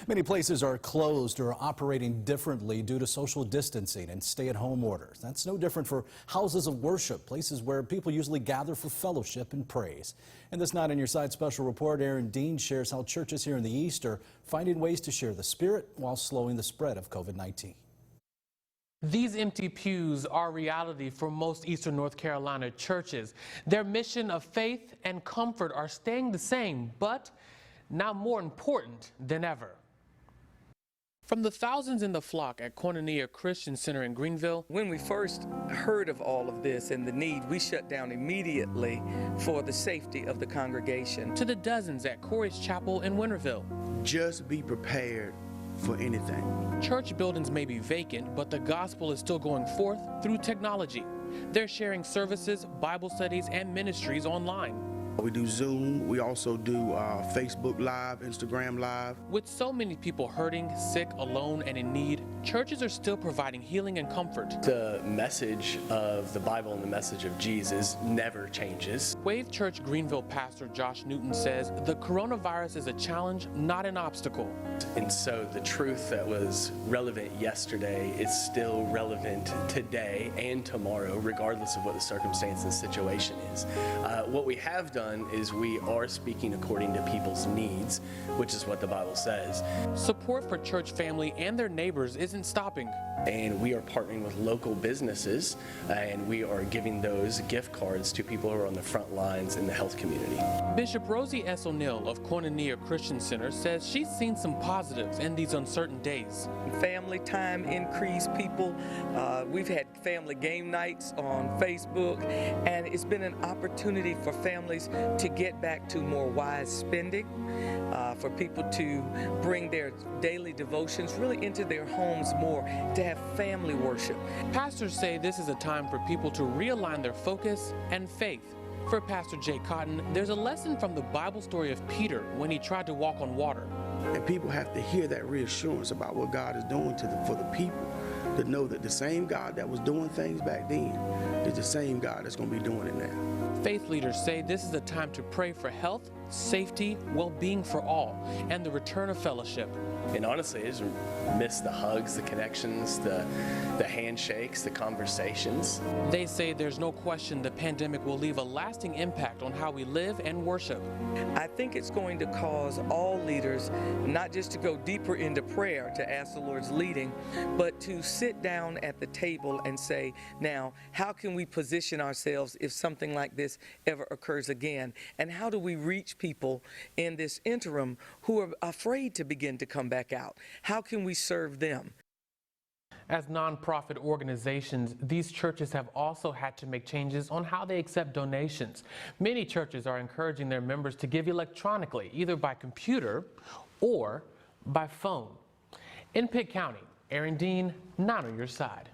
Many places are closed or operating differently due to social distancing and stay-at-home orders. That's no different for houses of worship, places where people usually gather for fellowship and praise. In this Night on Your Side special report, Aaron Dean shares how churches here in the East are finding ways to share the Spirit while slowing the spread of COVID-19. These empty pews are reality for most Eastern North Carolina churches. Their mission of faith and comfort are staying the same, but now more important than ever. From the thousands in the flock at Koinonia Christian Center in Greenville. When we first heard of all of this and the need, we shut down immediately for the safety of the congregation. To the dozens at Corey's Chapel in Winterville. Just be prepared for anything. Church buildings may be vacant, but the gospel is still going forth through technology. They're sharing services, Bible studies, and ministries online. We do Zoom. We also do Facebook Live, Instagram Live. With so many people hurting, sick, alone, and in need, churches are still providing healing and comfort. The message of the Bible and the message of Jesus never changes. Wave Church Greenville pastor Josh Newton says the coronavirus is a challenge, not an obstacle. And so the truth that was relevant yesterday is still relevant today and tomorrow, regardless of what the circumstance and situation is. What we have done is we are speaking according to people's needs, which is what the Bible says. Support for church family and their neighbors isn't stopping. And we are partnering with local businesses, and we are giving those gift cards to people who are on the front lines in the health community. Bishop Rosie S. O'Neill of Koinonia Christian Center says she's seen some positives in these uncertain days. Family time increased, people. We've had family game nights on Facebook, and it's been an opportunity for families to get back to more wise spending, for people to bring their daily devotions really into their homes more, to have family worship. Pastors say this is a time for people to realign their focus and faith. For Pastor Jay Cotton, there's a lesson from the Bible story of Peter when he tried to walk on water. And people have to hear that reassurance about what God is doing for the people, to know that the same God that was doing things back then is the same God that's going to be doing it now. Faith leaders say this is a time to pray for health, safety, well-being for all, and the return of fellowship. And honestly, I just miss the hugs, the connections, the handshakes, the conversations. They say there's no question the pandemic will leave a lasting impact on how we live and worship. I think it's going to cause all leaders not just to go deeper into prayer to ask the Lord's leading, but to sit down at the table and say, now, how can we position ourselves if something like this ever occurs again? And how do we reach people in this interim who are afraid to begin to come back out? How can we serve them? As nonprofit organizations, these churches have also had to make changes on how they accept donations. Many churches are encouraging their members to give electronically, either by computer or by phone. In Pitt County, Aaron Dean, Night on Your Side.